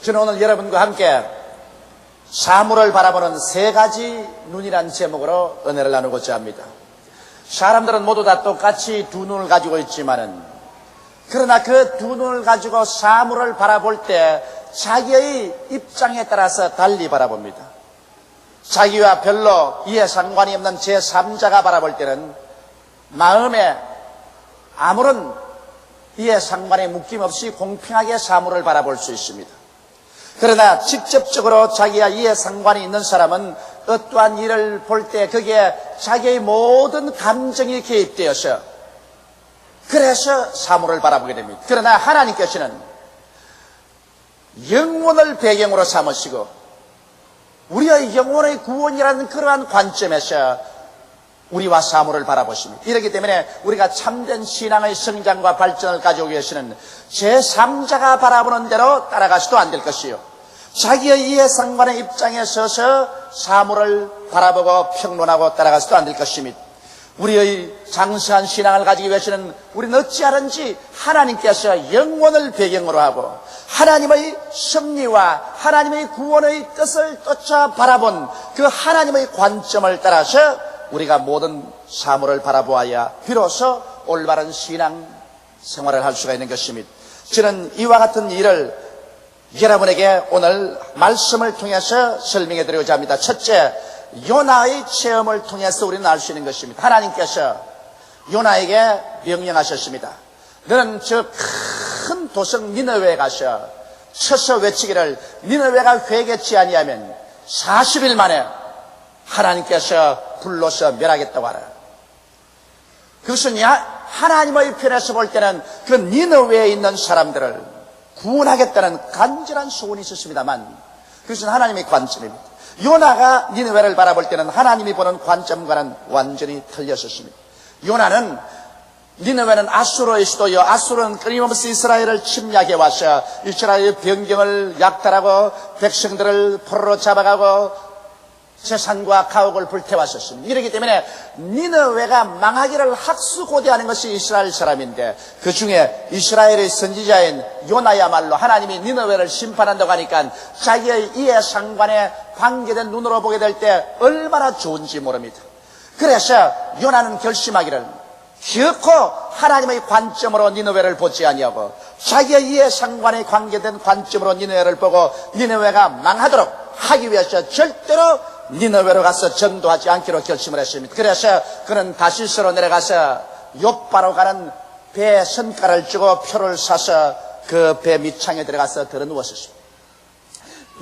저는 오늘 여러분과 함께 사물을 바라보는 세 가지 눈이란 제목으로 은혜를 나누고자 합니다. 사람들은 모두 다 똑같이 두 눈을 가지고 있지만은, 그러나 그 두 눈을 가지고 사물을 바라볼 때 자기의 입장에 따라서 달리 바라봅니다. 자기와 별로 이해 상관이 없는 제3자가 바라볼 때는 마음에 아무런 이해 상관에 묶임 없이 공평하게 사물을 바라볼 수 있습니다. 그러나 직접적으로 자기와 이해 상관이 있는 사람은 어떠한 일을 볼 때 거기에 자기의 모든 감정이 개입되어서 그래서 사물을 바라보게 됩니다. 그러나 하나님께서는 영원을 배경으로 삼으시고 우리의 영원의 구원이라는 그러한 관점에서 우리와 사물을 바라보십니다. 이렇기 때문에 우리가 참된 신앙의 성장과 발전을 가지고 계시는 제3자가 바라보는 대로 따라가서도 안 될 것이요, 자기의 이해상관의 입장에 서서 사물을 바라보고 평론하고 따라가서도 안 될 것입니다. 우리의 장수한 신앙을 가지고 계시는 우리는 어찌하든지 하나님께서 영원을 배경으로 하고 하나님의 섭리와 하나님의 구원의 뜻을 쫓아 바라본 그 하나님의 관점을 따라서 우리가 모든 사물을 바라보아야 비로소 올바른 신앙 생활을 할 수가 있는 것입니다. 저는 이와 같은 일을 여러분에게 오늘 말씀을 통해서 설명해 드리고자 합니다. 첫째, 요나의 체험을 통해서 우리는 알 수 있는 것입니다. 하나님께서 요나에게 명령하셨습니다. 너는 저 큰 도성 니느웨에 가서 쳐서 외치기를, 니느웨가 회개치 아니하면 40일 만에 하나님께서 불로서 멸하겠다고 하라. 그것은 하나님의 편에서 볼 때는 그 니느웨에 있는 사람들을 구원하겠다는 간절한 소원이 있었습니다만, 그것은 하나님의 관점입니다. 요나가 니느웨를 바라볼 때는 하나님이 보는 관점과는 완전히 틀렸었습니다. 요나는 니느웨는 아수르의 수도요, 아수르는 끊임없이 이스라엘을 침략해 와서 이스라엘의 병경을 약탈하고 백성들을 포로로 잡아가고 재산과 가옥을 불태웠었습니다. 이렇기 때문에 니느웨가 망하기를 학수고대하는 것이 이스라엘 사람인데, 그 중에 이스라엘의 선지자인 요나야말로 하나님이 니느웨를 심판한다고 하니까 자기의 이해 상관에 관계된 눈으로 보게 될 때 얼마나 좋은지 모릅니다. 그래서 요나는 결심하기를 결코 하나님의 관점으로 니느웨를 보지 아니하고 자기의 이해 상관에 관계된 관점으로 니느웨를 보고 니느웨가 망하도록 하기 위해서 절대로 니느웨로 가서 전도하지 않기로 결심을 했습니다. 그래서 그는 다시스로 내려가서 욥바로 가는 배에 선가를 쥐고 표를 사서 그 배 밑창에 들어가서 들어누웠습니다.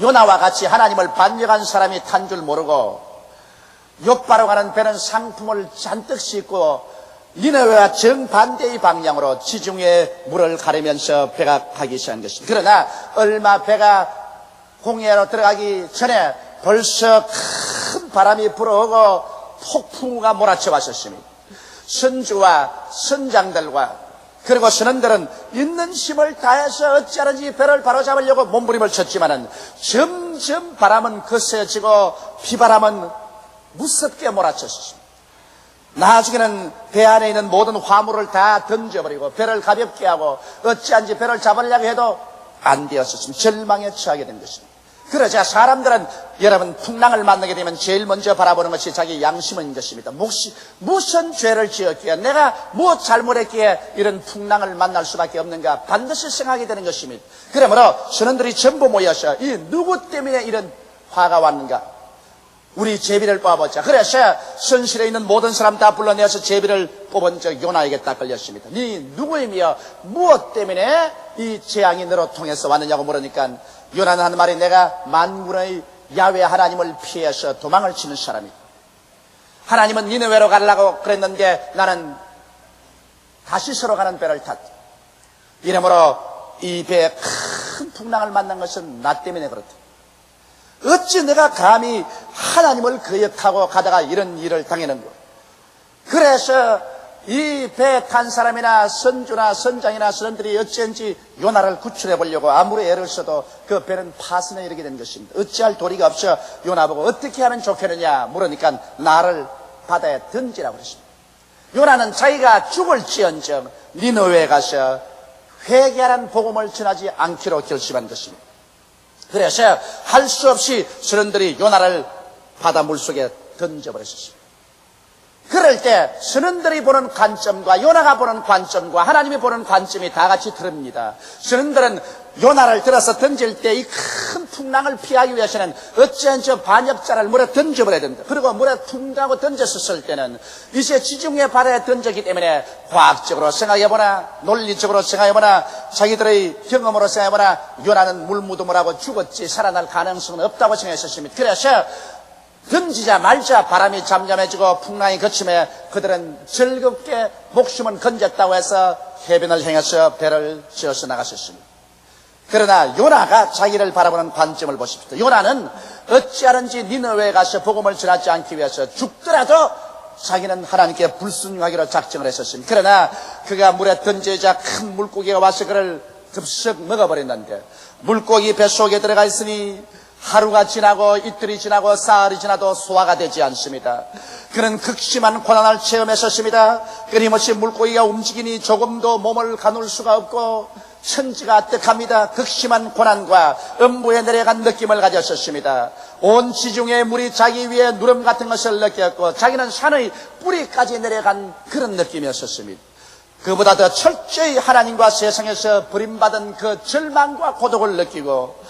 요나와 같이 하나님을 반역한 사람이 탄 줄 모르고 욥바로 가는 배는 상품을 잔뜩 싣고 니느웨와 정반대의 방향으로 지중해 물을 가르면서 배가 가기 시작한 것입니다. 그러나 얼마 배가 홍해로 들어가기 전에 벌써 큰 바람이 불어오고 폭풍우가 몰아쳐 왔었습니다. 선주와 선장들과 그리고 선원들은 있는 힘을 다해서 어찌하든지 배를 바로잡으려고 몸부림을 쳤지만은 점점 바람은 거세지고 비바람은 무섭게 몰아쳤습니다. 나중에는 배 안에 있는 모든 화물을 다 던져버리고 배를 가볍게 하고 어찌한지 배를 잡으려고 해도 안 되었었습니다. 절망에 처하게 된 것입니다. 그러자 사람들은, 여러분, 풍랑을 만나게 되면 제일 먼저 바라보는 것이 자기 양심인 것입니다. 무슨 죄를 지었기에, 내가 뭐 잘못했기에 이런 풍랑을 만날 수밖에 없는가 반드시 생각하게 되는 것입니다. 그러므로 선원들이 전부 모여서 이 누구 때문에 이런 화가 왔는가, 우리 제비를 뽑아보자. 그래서 선실에 있는 모든 사람 다 불러내어서 제비를 뽑은 적 요나에게 딱 걸렸습니다. 네 누구이며 무엇 때문에 이 재앙이 너로 통해서 왔느냐고 물으니까 요나는 하는 말이, 내가 만군의 야훼 하나님을 피해서 도망을 치는 사람이다. 하나님은 니느웨로 가려고 그랬는데 나는 다시스로 가는 배를 탔다. 이러므로 이 배에 큰 풍랑을 만난 것은 나 때문에 그렇다. 어찌 내가 감히 하나님을 거역하고 가다가 이런 일을 당하는 거. 그래서 이 배 탄 사람이나 선주나 선장이나 선원들이 어찌한지 요나를 구출해 보려고 아무리 애를 써도 그 배는 파선에 이르게 된 것입니다. 어찌할 도리가 없어 요나 보고 어떻게 하면 좋겠느냐 물으니까 나를 바다에 던지라고 그랬습니다. 요나는 자기가 죽을지언정 니느웨에 가서 회개하라는 복음을 전하지 않기로 결심한 것입니다. 그래서 할 수 없이 선원들이 요나를 바다 물속에 던져버렸습니다. 그럴 때 선원들이 보는 관점과 요나가 보는 관점과 하나님이 보는 관점이 다 같이 다릅니다. 선원들은 요나를 들어서 던질 때 이 큰 풍랑을 피하기 위해서는 어찌한 저 반역자를 물에 던져버려야 된다. 그리고 물에 퉁하고 던졌을 때는 이제 지중해 바다에 던졌기 때문에 과학적으로 생각해보나 논리적으로 생각해보나 자기들의 경험으로 생각해보나 요나는 물무덤을 하고 죽었지 살아날 가능성은 없다고 생각했었습니다. 그래서 던지자마자 바람이 잠잠해지고 풍랑이 그침에 그들은 즐겁게 목숨은 건졌다고 해서 해변을 향해서 배를 지어서 나갔었습니다. 그러나 요나가 자기를 바라보는 관점을 보십시오. 요나는 어찌하는지 니느웨에 가서 복음을 전하지 않기 위해서 죽더라도 자기는 하나님께 불순종하기로 작정을 했었습니다. 그러나 그가 물에 던지자 큰 물고기가 와서 그를 급석 먹어버렸는데 물고기 뱃속에 들어가 있으니 하루가 지나고 이틀이 지나고 사흘이 지나도 소화가 되지 않습니다. 그는 극심한 고난을 체험했었습니다. 끊임없이 물고기가 움직이니 조금도 몸을 가눌 수가 없고 천지가 뜨합니다. 극심한 고난과 음부에 내려간 느낌을 가졌었습니다. 온 지중해 물이 자기 위에 누름 같은 것을 느꼈고 자기는 산의 뿌리까지 내려간 그런 느낌이었었습니다. 그보다 더 철저히 하나님과 세상에서 버림받은 그 절망과 고독을 느끼고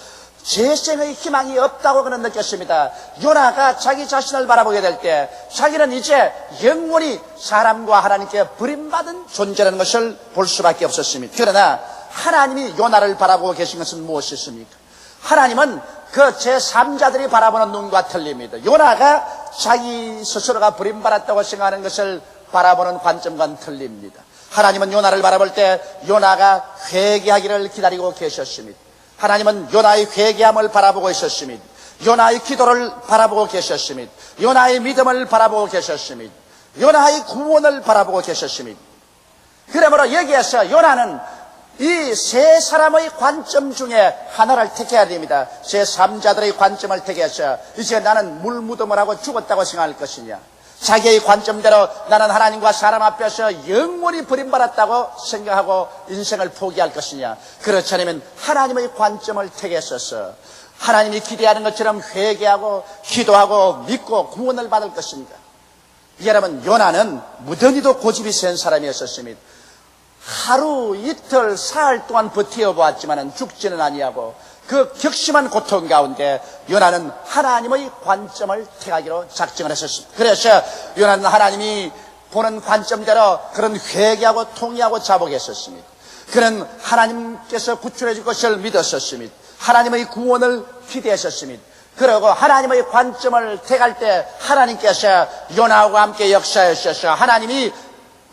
재생의 희망이 없다고 그는 느꼈습니다. 요나가 자기 자신을 바라보게 될 때 자기는 이제 영원히 사람과 하나님께 버림받은 존재라는 것을 볼 수밖에 없었습니다. 그러나 하나님이 요나를 바라보고 계신 것은 무엇이었습니까? 하나님은 그 제3자들이 바라보는 눈과 틀립니다. 요나가 자기 스스로가 버림받았다고 생각하는 것을 바라보는 관점과는 틀립니다. 하나님은 요나를 바라볼 때 요나가 회개하기를 기다리고 계셨습니다. 하나님은 요나의 회개함을 바라보고 있었습니다. 요나의 기도를 바라보고 계셨습니다. 요나의 믿음을 바라보고 계셨습니다. 요나의 구원을 바라보고 계셨습니다. 그러므로 여기에서 요나는 이 세 사람의 관점 중에 하나를 택해야 됩니다. 제3자들의 관점을 택해서 이제 나는 물무덤을 하고 죽었다고 생각할 것이냐, 자기의 관점대로 나는 하나님과 사람 앞에서 영원히 버림받았다고 생각하고 인생을 포기할 것이냐, 그렇지 않으면 하나님의 관점을 택했어서 하나님이 기대하는 것처럼 회개하고 기도하고 믿고 구원을 받을 것입니다. 여러분, 요나는 무던히도 고집이 센 사람이었습니다. 하루 이틀 사흘 동안 버텨보았지만 죽지는 아니하고 그 격심한 고통 가운데 요나는 하나님의 관점을 택하기로 작정을 했었습니다. 그래서 요나는 하나님이 보는 관점대로 그런 회개하고 통회하고 자복했었습니다. 그는 하나님께서 구출해 줄 것을 믿었었습니다. 하나님의 구원을 기대했었습니다. 그리고 하나님의 관점을 택할 때 하나님께서 요나와 함께 역사하셔서 하나님이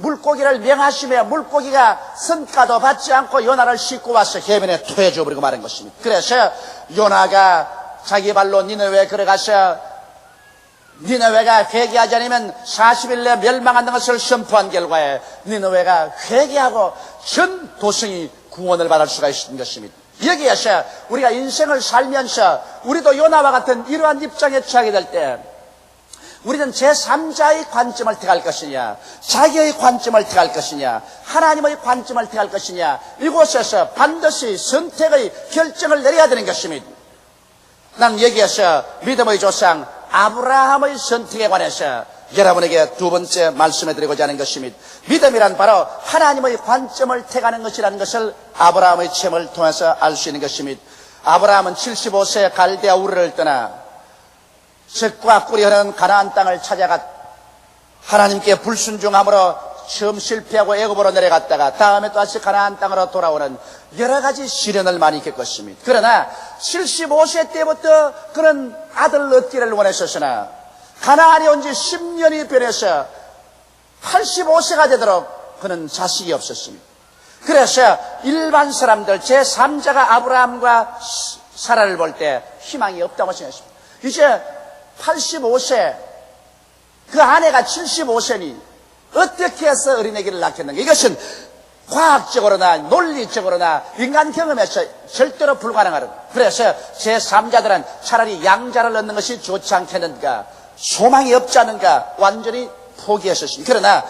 물고기를 명하시며 물고기가 성과도 받지 않고 요나를 싣고 와서 해변에 토해줘 버리고 마는 것입니다. 그래서 요나가 자기 발로 니느웨에 걸어가서 니느웨가 회개하지 않으면 40일 내에 멸망한다는 것을 선포한 결과에 니느웨가 회개하고 전 도성이 구원을 받을 수가 있는 것입니다. 여기에서 우리가 인생을 살면서 우리도 요나와 같은 이러한 입장에 처하게 될 때 우리는 제3자의 관점을 택할 것이냐, 자기의 관점을 택할 것이냐, 하나님의 관점을 택할 것이냐, 이곳에서 반드시 선택의 결정을 내려야 되는 것입니다. 난 여기에서 믿음의 조상 아브라함의 선택에 관해서 여러분에게 두 번째 말씀해 드리고자 하는 것입니다. 믿음이란 바로 하나님의 관점을 택하는 것이라는 것을 아브라함의 체험을 통해서 알 수 있는 것입니다. 아브라함은 75세 갈대아 우르를 떠나 젖과 꿀이 흐르는 가나안 땅을 찾아가 하나님께 불순종함으로 처음 실패하고 애굽으로 내려갔다가 다음에 다시 가나안 땅으로 돌아오는 여러 가지 시련을 많이 겪었습니다. 그러나 75세 때부터 그는 아들 얻기를 원했었으나 가나안에 온 지 10년이 변해서 85세가 되도록 그는 자식이 없었습니다. 그래서 일반 사람들 제3자가 아브라함과 사라를 볼 때 희망이 없다고 생각했습니다. 이제 85세, 그 아내가 75세니 어떻게 해서 어린애기를 낳겠는가? 이것은 과학적으로나 논리적으로나 인간 경험에서 절대로 불가능하다. 그래서 제3자들은 차라리 양자를 얻는 것이 좋지 않겠는가, 소망이 없지 않은가 완전히 포기했었습니다. 그러나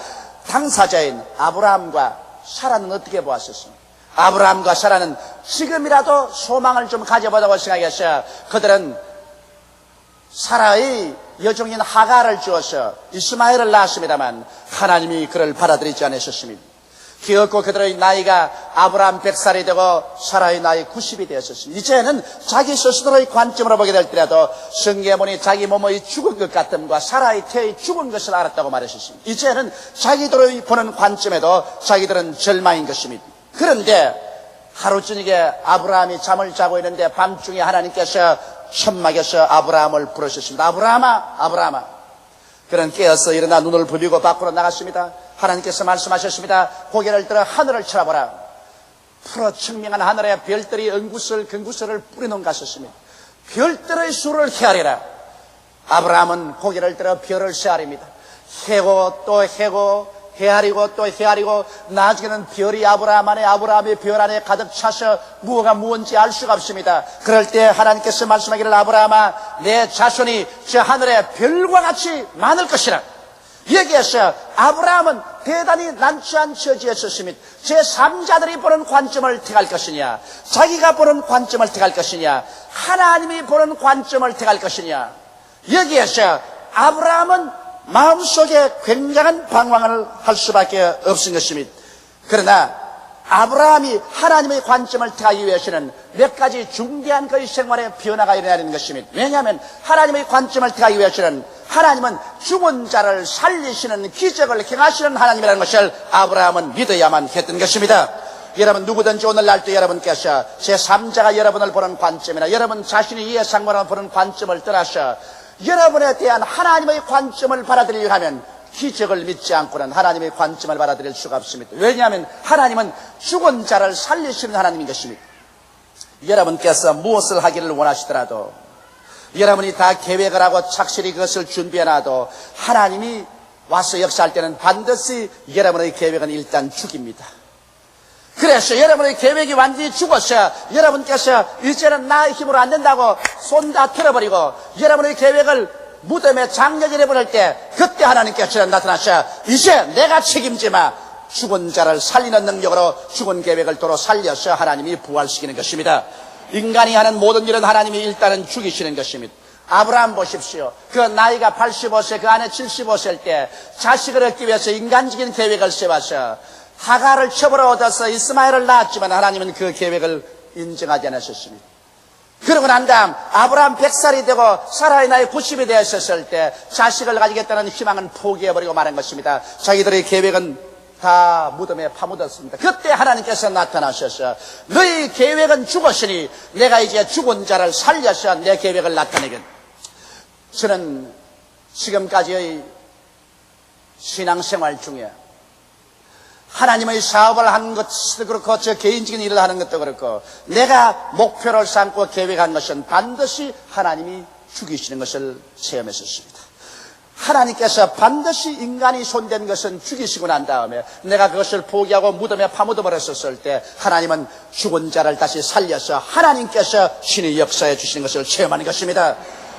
당사자인 아브라함과 사라는 어떻게 보았었습니까? 아브라함과 사라는 지금이라도 소망을 좀 가져보자고 생각했어요. 그들은 사라의 여종인 하가를 주어서 이스마엘을 낳았습니다만 하나님이 그를 받아들이지 않으셨습니다. 기어코 그들의 나이가 아브라함 100살이 되고 사라의 나이 90이 되었습니다. 이제는 자기 스스로의 관점으로 보게 될 때라도 성경에 보니 자기 몸의 죽은 것 같음과 사라의 태의 죽은 것을 알았다고 말하셨습니다. 이제는 자기들의 보는 관점에도 자기들은 절망인 것입니다. 그런데 하루 저녁에 아브라함이 잠을 자고 있는데 밤중에 하나님께서 천막에서 아브라함을 부르셨습니다. 아브라함아, 아브라함아. 그는 깨어서 일어나 눈을 부비고 밖으로 나갔습니다. 하나님께서 말씀하셨습니다. 고개를 들어 하늘을 쳐다보라. 풀어 청명한 하늘에 별들이 근구슬을 뿌리놓은 것이었습니다. 별들의 수를 헤아리라. 아브라함은 고개를 들어 별을 세아립니다. 헤고 또 헤고 헤아리고 또 헤아리고 나중에는 별이 아브라함 안에 아브라함이 별 안에 가득 차서 무엇가 무언지 알 수가 없습니다. 그럴 때 하나님께서 말씀하기를 아브라함아 내 자손이 저 하늘의 별과 같이 많을 것이라. 여기에서 아브라함은 대단히 난처한 처지에 있었습니다. 제3자들이 보는 관점을 어떻게 할 것이냐, 자기가 보는 관점을 어떻게 할 것이냐, 하나님이 보는 관점을 어떻게 할 것이냐. 여기에서 아브라함은 마음속에 굉장한 방황을 할 수밖에 없은 것입니다. 그러나 아브라함이 하나님의 관점을 택하기 위해서는 몇 가지 중대한 그의 생활의 변화가 일어나는 것입니다. 왜냐하면 하나님의 관점을 택하기 위해서는 하나님은 죽은 자를 살리시는 기적을 행하시는 하나님이라는 것을 아브라함은 믿어야만 했던 것입니다. 여러분 누구든지 오늘날 때 여러분께서 제3자가 여러분을 보는 관점이나 여러분 자신이 예상으로 보는 관점을 떠나서 여러분에 대한 하나님의 관점을 받아들이려 하면 기적을 믿지 않고는 하나님의 관점을 받아들일 수가 없습니다. 왜냐하면 하나님은 죽은 자를 살리시는 하나님인 것입니다. 여러분께서 무엇을 하기를 원하시더라도 여러분이 다 계획을 하고 착실히 그것을 준비해놔도 하나님이 와서 역사할 때는 반드시 여러분의 계획은 일단 죽입니다. 그래서 여러분의 계획이 완전히 죽었어요. 여러분께서 이제는 나의 힘으로 안 된다고 손 다 틀어버리고 여러분의 계획을 무덤에 장려질해 버릴 때 그때 하나님께서 나타나셔 이제 내가 책임지마. 죽은 자를 살리는 능력으로 죽은 계획을 도로 살려서 하나님이 부활시키는 것입니다. 인간이 하는 모든 일은 하나님이 일단은 죽이시는 것입니다. 아브라함 보십시오. 그 나이가 85세 그 안에 75세일 때 자식을 얻기 위해서 인간적인 계획을 세워서 하가를 첩으로 얻어서 이스마엘을 낳았지만 하나님은 그 계획을 인정하지 않으셨습니다. 그러고 난 다음 아브라함 100살이 되고 사라의 나이 90이 되었을 때 자식을 가지겠다는 희망은 포기해버리고 마는 것입니다. 자기들의 계획은 다 무덤에 파묻었습니다. 그때 하나님께서 나타나셔서 너희 계획은 죽었으니 내가 이제 죽은 자를 살려서 내 계획을 나타내겠다. 저는 지금까지의 신앙생활 중에 하나님의 사업을 하는 것도 그렇고 저 개인적인 일을 하는 것도 그렇고 내가 목표를 삼고 계획한 것은 반드시 하나님이 죽이시는 것을 체험했었습니다. 하나님께서 반드시 인간이 손댄 것은 죽이시고 난 다음에 내가 그것을 포기하고 무덤에 파묻어 버렸었을 때 하나님은 죽은 자를 다시 살려서 하나님께서 신의 역사해 주시는 것을 체험하는 것입니다.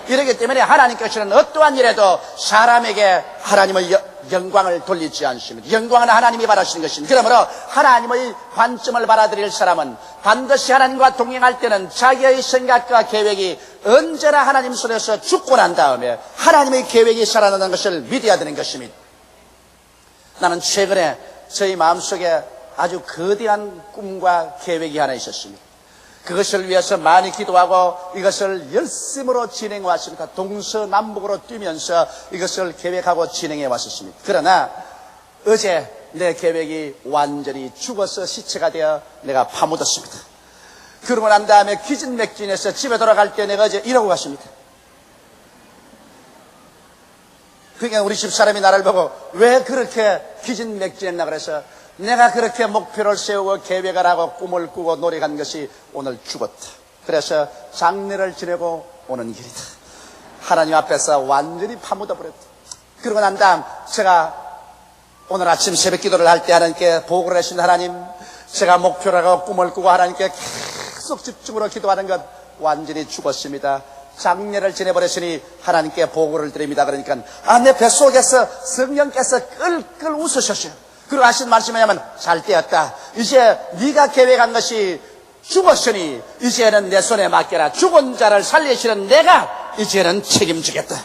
이렇기 때문에 하나님께서는 어떠한 일에도 사람에게 하나님의 영광을 돌리지 않습니다. 영광은 하나님이 받으시는 것입니다. 그러므로 하나님의 관점을 받아들일 사람은 반드시 하나님과 동행할 때는 자기의 생각과 계획이 언제나 하나님 손에서 죽고 난 다음에 하나님의 계획이 살아나는 것을 믿어야 되는 것입니다. 나는 최근에 저희 마음속에 아주 거대한 꿈과 계획이 하나 있었습니다. 그것을 위해서 많이 기도하고 이것을 열심으로 진행해 왔습니다. 동서남북으로 뛰면서 이것을 계획하고 진행해 왔었습니다. 그러나 어제 내 계획이 완전히 죽어서 시체가 되어 내가 파묻었습니다. 그러고 난 다음에 기진맥진해서 집에 돌아갈 때 내가 어제 이러고 갔습니다. 그러니까 우리 집사람이 나를 보고 왜 그렇게 기진맥진했나 그래서 내가 그렇게 목표를 세우고 계획을 하고 꿈을 꾸고 노력한 것이 오늘 죽었다. 그래서 장례를 지내고 오는 길이다. 하나님 앞에서 완전히 파묻어 버렸다. 그러고 난 다음 제가 오늘 아침 새벽 기도를 할 때 하나님께 보고를 하신 하나님, 제가 목표를 하고 꿈을 꾸고 하나님께 계속 집중으로 기도하는 것 완전히 죽었습니다. 장례를 지내버렸으니 하나님께 보고를 드립니다. 그러니까 내 뱃속에서 성령께서 끌끌 웃으셨어요. 그리고 하신 말씀이 뭐냐면 잘 되었다. 이제 네가 계획한 것이 죽었으니 이제는 내 손에 맡겨라. 죽은 자를 살리시는 내가 이제는 책임지겠다.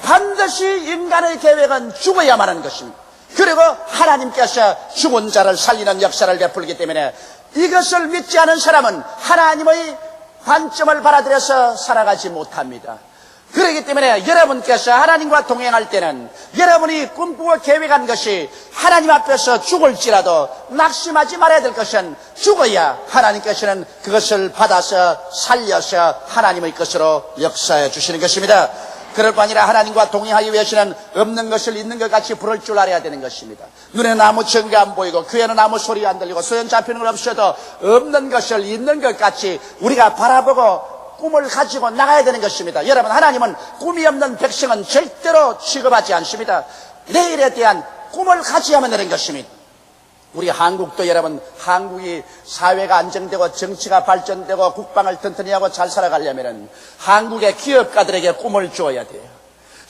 반드시 인간의 계획은 죽어야만 하는 것입니다. 그리고 하나님께서 죽은 자를 살리는 역사를 베풀기 때문에 이것을 믿지 않은 사람은 하나님의 관점을 받아들여서 살아가지 못합니다. 그렇기 때문에 여러분께서 하나님과 동행할 때는 여러분이 꿈꾸고 계획한 것이 하나님 앞에서 죽을지라도 낙심하지 말아야 될 것은 죽어야 하나님께서는 그것을 받아서 살려서 하나님의 것으로 역사해 주시는 것입니다. 그럴 뿐 아니라 하나님과 동행하기 위해서는 없는 것을 있는 것 같이 부를 줄 알아야 되는 것입니다. 눈에는 아무 증거 안 보이고 귀에는 아무 소리 안 들리고 소연 잡히는 건 없어도 없는 것을 있는 것 같이 우리가 바라보고 꿈을 가지고 나가야 되는 것입니다. 여러분, 하나님은 꿈이 없는 백성은 절대로 취급하지 않습니다. 내일에 대한 꿈을 가져야만 되는 것입니다. 우리 한국도 여러분, 한국이 사회가 안정되고 정치가 발전되고 국방을 튼튼히 하고 잘 살아가려면 한국의 기업가들에게 꿈을 주어야 돼요.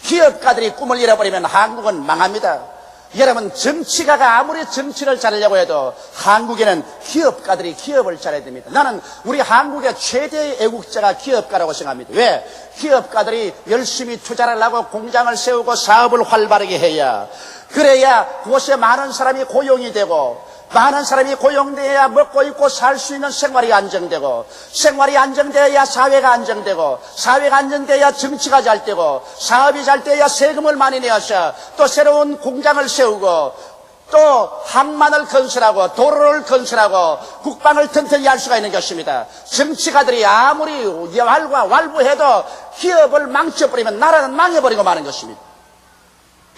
기업가들이 꿈을 잃어버리면 한국은 망합니다. 여러분, 정치가가 아무리 정치를 잘하려고 해도 한국에는 기업가들이 기업을 잘해야 됩니다. 나는 우리 한국의 최대의 애국자가 기업가라고 생각합니다. 왜? 기업가들이 열심히 투자를 하고 공장을 세우고 사업을 활발하게 해야, 그래야 그곳에 많은 사람이 고용이 되고, 많은 사람이 고용되어야 먹고 입고 살 수 있는 생활이 안정되고, 생활이 안정되어야 사회가 안정되고, 사회가 안정되어야 정치가 잘 되고, 사업이 잘 되어야 세금을 많이 내어서 또 새로운 공장을 세우고, 또 항만을 건설하고 도로를 건설하고 국방을 튼튼히 할 수가 있는 것입니다. 정치가들이 아무리 왈부해도 기업을 망쳐버리면 나라는 망해버리고 마는 것입니다.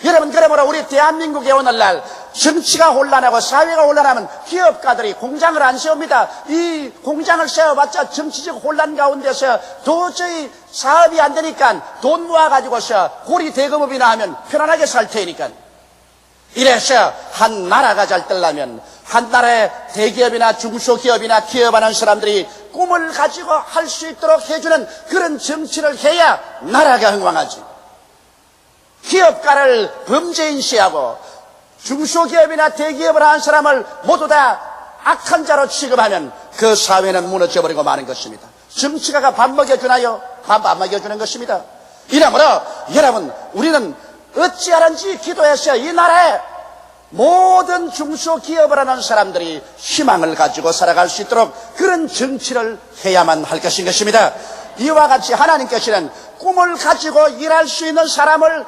여러분, 그러므로 우리 대한민국의 오늘날 정치가 혼란하고 사회가 혼란하면 기업가들이 공장을 안 세웁니다. 이 공장을 세워봤자 정치적 혼란 가운데서 도저히 사업이 안 되니까 돈 모아가지고서 고리 대금업이나 하면 편안하게 살 테니까. 이래서 한 나라가 잘 되려면 한 나라의 대기업이나 중소기업이나 기업하는 사람들이 꿈을 가지고 할 수 있도록 해주는 그런 정치를 해야 나라가 흥왕하지. 기업가를 범죄인시하고 중소기업이나 대기업을 하는 사람을 모두 다 악한 자로 취급하면 그 사회는 무너져버리고 마는 것입니다. 정치가가 밥 먹여주나요? 밥 안 먹여주는 것입니다. 이러므로 여러분, 우리는 어찌하는지 기도해서 이 나라의 모든 중소기업을 하는 사람들이 희망을 가지고 살아갈 수 있도록 그런 정치를 해야만 할 것인 것입니다. 이와 같이 하나님께서는 꿈을 가지고 일할 수 있는 사람을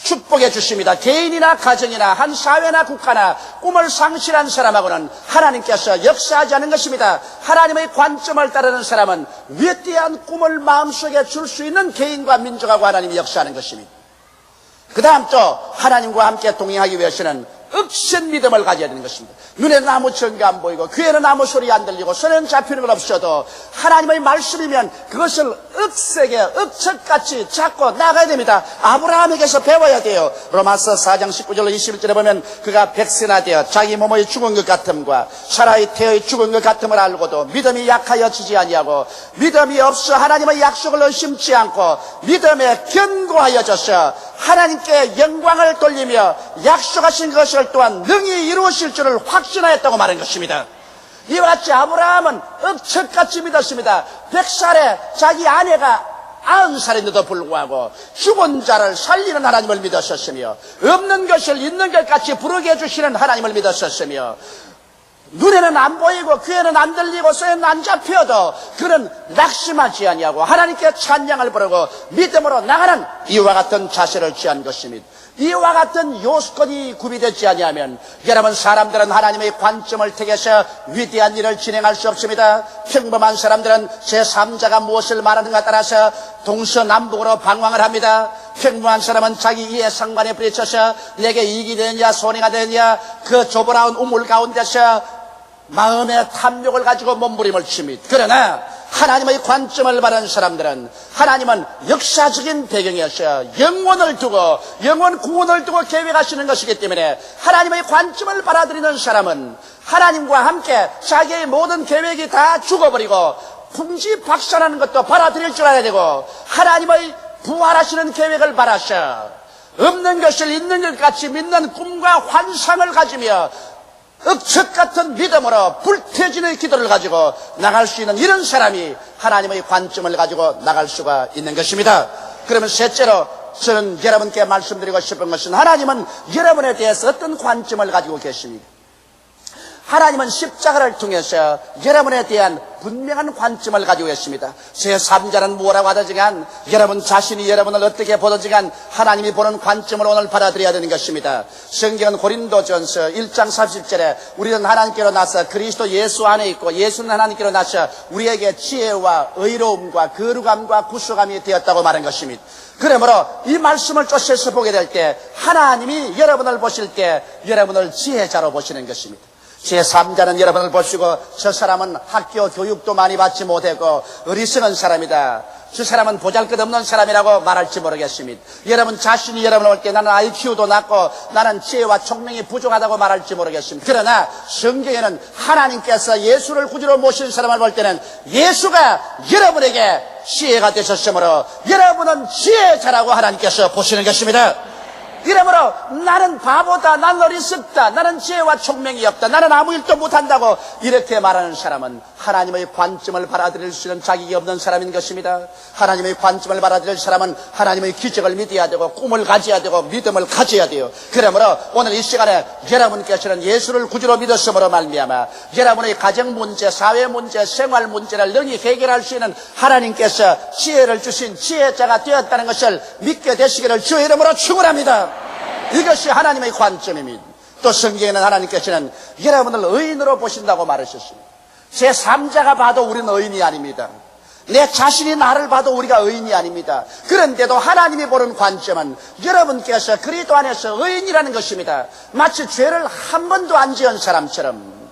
축복해 주십니다. 개인이나 가정이나 한 사회나 국가나 꿈을 상실한 사람하고는 하나님께서 역사하지 않은 것입니다. 하나님의 관점을 따르는 사람은 위대한 꿈을 마음속에 줄 수 있는 개인과 민족하고 하나님이 역사하는 것입니다. 그 다음 또 하나님과 함께 동행하기 위해서는 억센 믿음을 가져야 되는 것입니다. 눈에는 아무 증거 안 보이고 귀에는 아무 소리 안 들리고 손에는 잡히는 건 없어도 하나님의 말씀이면 그것을 억세게 억척같이 잡고 나가야 됩니다. 아브라함에게서 배워야 돼요. 로마서 4장 19절 21절에 보면 그가 백세나 되어 자기 몸의 죽은 것 같음과 사라의 태의 죽은 것 같음을 알고도 믿음이 약하여 지지 아니하고 믿음이 없어 하나님의 약속을 의심치 않고 믿음에 견고하여져서 하나님께 영광을 돌리며 약속하신 것을 또한 능히 이루실 줄을 확신하였다고 말한 것입니다. 이와 같이 아브라함은 억척같이 믿었습니다. 100살에 자기 아내가 90살인데도 불구하고 죽은 자를 살리는 하나님을 믿었었으며 없는 것을 있는 것 같이 부르게 해주시는 하나님을 믿었었으며 눈에는 안 보이고 귀에는 안 들리고 손에는 안 잡혀도 그는 낙심하지 아니하고 하나님께 찬양을 부르고 믿음으로 나가는 이와 같은 자세를 취한 것입니다. 이와 같은 요건이 구비되지 아니하면 여러분, 사람들은 하나님의 관점을 택해서 위대한 일을 진행할 수 없습니다. 평범한 사람들은 제3자가 무엇을 말하는가 따라서 동서남북으로 방황을 합니다. 평범한 사람은 자기 이해 상관에 부딪혀서 내게 이익이 되느냐 손해가 되느냐 그 좁아나온 우물 가운데서 마음의 탐욕을 가지고 몸부림을 칩니다. 그러나 하나님의 관점을 바라는 사람들은 하나님은 역사적인 배경에서 영원을 두고 영원 구원을 두고 계획하시는 것이기 때문에 하나님의 관점을 받아들이는 사람은 하나님과 함께 자기의 모든 계획이 다 죽어버리고 풍지박산하는 것도 받아들일 줄 알아야 되고 하나님의 부활하시는 계획을 바라셔 없는 것을 있는 것 같이 믿는 꿈과 환상을 가지며 억척 같은 믿음으로 불태진의 기도를 가지고 나갈 수 있는 이런 사람이 하나님의 관점을 가지고 나갈 수가 있는 것입니다. 그러면 셋째로 저는 여러분께 말씀드리고 싶은 것은 하나님은 여러분에 대해서 어떤 관점을 가지고 계십니까? 하나님은 십자가를 통해서 여러분에 대한 분명한 관점을 가지고 계십니다. 제3자는 뭐라고 하든지간 여러분 자신이 여러분을 어떻게 보든지간 하나님이 보는 관점을 오늘 받아들여야 되는 것입니다. 성경은 고린도전서 1장 30절에 우리는 하나님께로 나서 그리스도 예수 안에 있고 예수는 하나님께로 나서 우리에게 지혜와 의로움과 거룩함과 구속함이 되었다고 말한 것입니다. 그러므로 이 말씀을 쫓아서 보게 될 때 하나님이 여러분을 보실 때 여러분을 지혜자로 보시는 것입니다. 제3자는 여러분을 보시고 저 사람은 학교 교육도 많이 받지 못하고 어리석은 사람이다, 저 사람은 보잘것없는 사람이라고 말할지 모르겠습니다. 여러분 자신이 여러분을 볼 때 나는 IQ도 낮고 나는 지혜와 총명이 부족하다고 말할지 모르겠습니다. 그러나 성경에는 하나님께서 예수를 구주로 모신 사람을 볼 때는 예수가 여러분에게 지혜가 되셨으므로 여러분은 지혜자라고 하나님께서 보시는 것입니다. 이러므로 나는 바보다, 나는 어리석다, 나는 지혜와 총명이 없다, 나는 아무 일도 못한다고 이렇게 말하는 사람은 하나님의 관점을 받아들일 수 있는 자격이 없는 사람인 것입니다. 하나님의 관점을 받아들일 사람은 하나님의 기적을 믿어야 되고 꿈을 가져야 되고 믿음을 가져야 돼요. 그러므로 오늘 이 시간에 여러분께서는 예수를 구주로 믿었으므로 말미암아 여러분의 가정 문제, 사회 문제, 생활 문제를 능히 해결할 수 있는 하나님께서 지혜를 주신 지혜자가 되었다는 것을 믿게 되시기를 주의 이름으로 축원합니다. 이것이 하나님의 관점입니다. 또 성경에는 하나님께서는 여러분을 의인으로 보신다고 말하셨습니다. 제3자가 봐도 우리는 의인이 아닙니다. 내 자신이 나를 봐도 우리가 의인이 아닙니다. 그런데도 하나님이 보는 관점은 여러분께서 그리스도 안에서 의인이라는 것입니다. 마치 죄를 한 번도 안 지은 사람처럼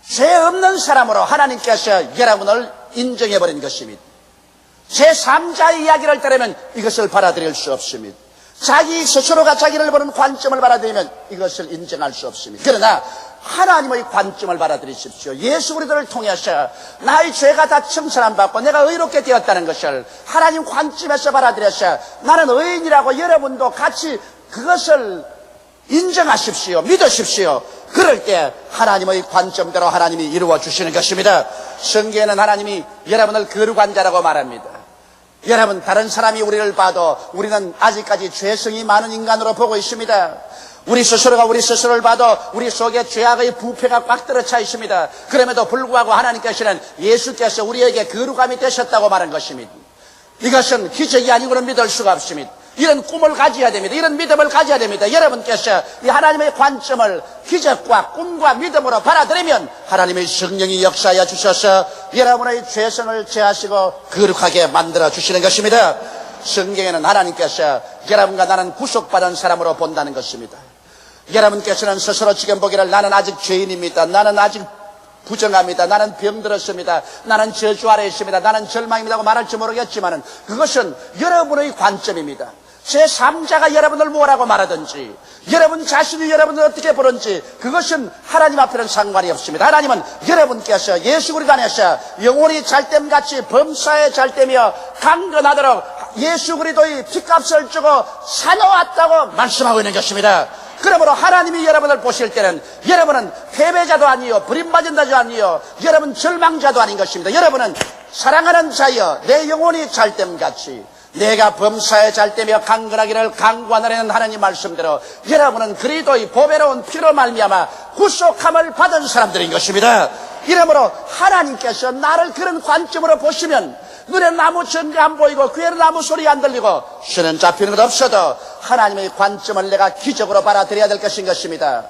죄 없는 사람으로 하나님께서 여러분을 인정해버린 것입니다. 제3자의 이야기를 따르면 이것을 받아들일 수 없습니다. 자기 스스로가 자기를 보는 관점을 받아들이면 이것을 인정할 수 없습니다. 그러나 하나님의 관점을 받아들이십시오. 예수 그리스도를 통해서 나의 죄가 다 청산받고 내가 의롭게 되었다는 것을 하나님 관점에서 받아들여서 나는 의인이라고 여러분도 같이 그것을 인정하십시오. 믿으십시오. 그럴 때 하나님의 관점대로 하나님이 이루어 주시는 것입니다. 성경에는 하나님이 여러분을 거룩한 자라고 말합니다. 여러분 다른 사람이 우리를 봐도 우리는 아직까지 죄성이 많은 인간으로 보고 있습니다. 우리 스스로가 우리 스스로를 봐도 우리 속에 죄악의 부패가 꽉 들어차 있습니다. 그럼에도 불구하고 하나님께서는 예수께서 우리에게 거룩함이 되셨다고 말한 것입니다. 이것은 기적이 아니고는 믿을 수가 없습니다. 이런 꿈을 가져야 됩니다. 이런 믿음을 가져야 됩니다. 여러분께서 이 하나님의 관점을 기적과 꿈과 믿음으로 받아들이면 하나님의 성령이 역사하여 주셔서 여러분의 죄성을 제하시고 거룩하게 만들어 주시는 것입니다. 성경에는 하나님께서 여러분과 나는 구속받은 사람으로 본다는 것입니다. 여러분께서는 스스로 지금 보기를 나는 아직 죄인입니다, 나는 아직 부정합니다, 나는 병들었습니다, 나는 저주 아래 있습니다, 나는 절망입니다 하고 말할지 모르겠지만 그것은 여러분의 관점입니다. 제3자가 여러분을 뭐라고 말하든지 여러분 자신이 여러분을 어떻게 보는지 그것은 하나님 앞에는 상관이 없습니다. 하나님은 여러분께서 예수 그리스도 안에서 영혼이 잘됨같이 범사에 잘되며 강건하도록 예수 그리스도의 피값을 주고 사놓았다고 말씀하고 있는 것입니다. 그러므로 하나님이 여러분을 보실 때는 여러분은 패배자도 아니요 버림받은 자도 아니요 여러분 절망자도 아닌 것입니다. 여러분은 사랑하는 자여 내 영혼이 잘됨같이 내가 범사에 잘되며 강건하기를 강구하노라는 하나님 말씀대로 여러분은 그리스도의 보배로운 피로 말미암아 구속함을 받은 사람들인 것입니다. 이러므로 하나님께서 나를 그런 관점으로 보시면 눈에는 아무 증거 안 보이고 귀에는 아무 소리 안 들리고 손은 잡히는 것 없어도 하나님의 관점을 내가 기적으로 받아들여야 될 것인 것입니다.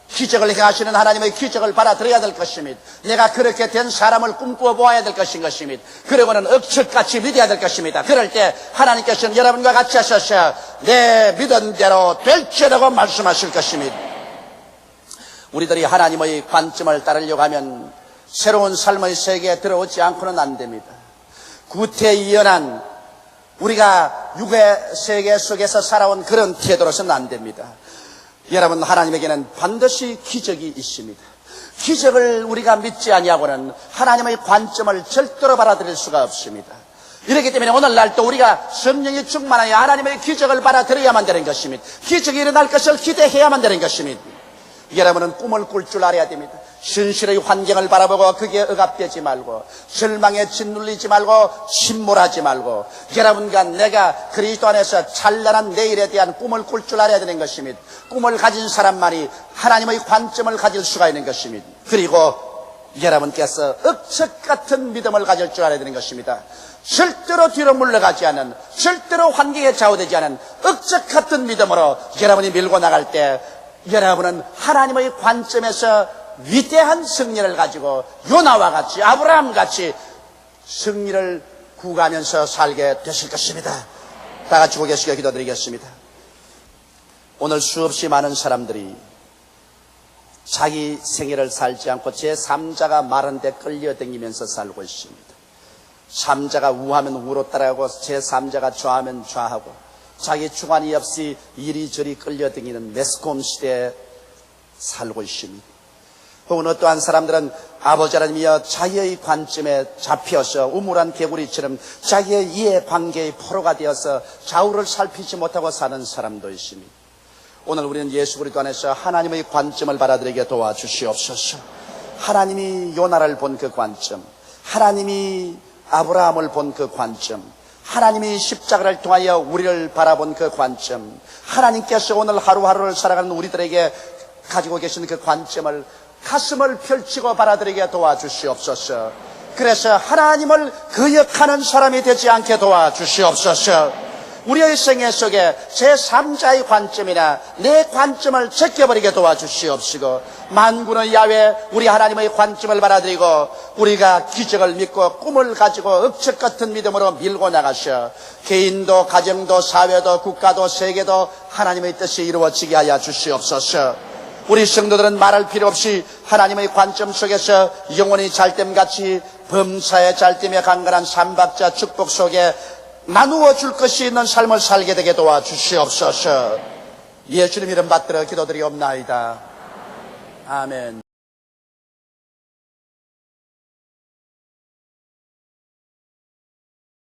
기적을 행하시는 하나님의 기적을 받아들여야 될 것입니다. 내가 그렇게 된 사람을 꿈꾸어 보아야 될 것인 것입니다. 그리고는 억척같이 믿어야 될 것입니다. 그럴 때 하나님께서는 여러분과 같이 하셔서 내 믿은 대로 될지라고 말씀하실 것입니다. 우리들이 하나님의 관점을 따르려고 하면 새로운 삶의 세계에 들어오지 않고는 안 됩니다. 구태의연한 우리가 육의 세계 속에서 살아온 그런 태도로서는 안 됩니다. 여러분 하나님에게는 반드시 기적이 있습니다. 기적을 우리가 믿지 아니하고는 하나님의 관점을 절대로 받아들일 수가 없습니다. 이렇기 때문에 오늘날 또 우리가 성령이 충만하여 하나님의 기적을 받아들여야만 되는 것입니다. 기적이 일어날 것을 기대해야만 되는 것입니다. 여러분은 꿈을 꿀 줄 알아야 됩니다. 현실의 환경을 바라보고 그게 억압되지 말고, 절망에 짓눌리지 말고, 침몰하지 말고, 여러분과 내가 그리스도 안에서 찬란한 내일에 대한 꿈을 꿀 줄 알아야 되는 것입니다. 꿈을 가진 사람만이 하나님의 관점을 가질 수가 있는 것입니다. 그리고 여러분께서 억척 같은 믿음을 가질 줄 알아야 되는 것입니다. 절대로 뒤로 물러가지 않은, 절대로 환경에 좌우되지 않은 억척 같은 믿음으로 여러분이 밀고 나갈 때 여러분은 하나님의 관점에서 위대한 승리를 가지고 요나와 같이, 아브라함 같이 승리를 구가하면서 살게 되실 것입니다. 다 같이 고개 숙여 기도드리겠습니다. 오늘 수없이 많은 사람들이 자기 생애를 살지 않고 제3자가 말한 데 끌려다니면서 살고 있습니다. 3자가 우하면 우로 따라가고 제3자가 좌하면 좌하고 자기 주관이 없이 이리저리 끌려다니는 매스컴 시대에 살고 있습니다. 혹은 어떠한 사람들은 아버지 하나님이여 자기의 관점에 잡혀서 우물한 개구리처럼 자기의 이해관계의 포로가 되어서 좌우를 살피지 못하고 사는 사람도 있습니다. 오늘 우리는 예수 그리스도 안에서 하나님의 관점을 받아들이게 도와주시옵소서. 하나님이 요나를 본 그 관점, 하나님이 아브라함을 본 그 관점, 하나님이 십자가를 통하여 우리를 바라본 그 관점, 하나님께서 오늘 하루하루를 살아가는 우리들에게 가지고 계신 그 관점을 가슴을 펼치고 받아들이게 도와주시옵소서. 그래서 하나님을 거역하는 사람이 되지 않게 도와주시옵소서. 우리의 생애 속에 제3자의 관점이나 내 관점을 제껴버리게 도와주시옵시고, 만군의 야훼 우리 하나님의 관점을 받아들이고 우리가 기적을 믿고 꿈을 가지고 억척 같은 믿음으로 밀고 나가셔 개인도 가정도 사회도 국가도 세계도 하나님의 뜻이 이루어지게 하여 주시옵소서. 우리 성도들은 말할 필요 없이 하나님의 관점 속에서 영원히 잘됨같이 범사에 잘됨에 강건한 삼박자 축복 속에 나누어 줄 것이 있는 삶을 살게 되게 도와주시옵소서. 예수님 이름 받들어 기도드리옵나이다. 아멘.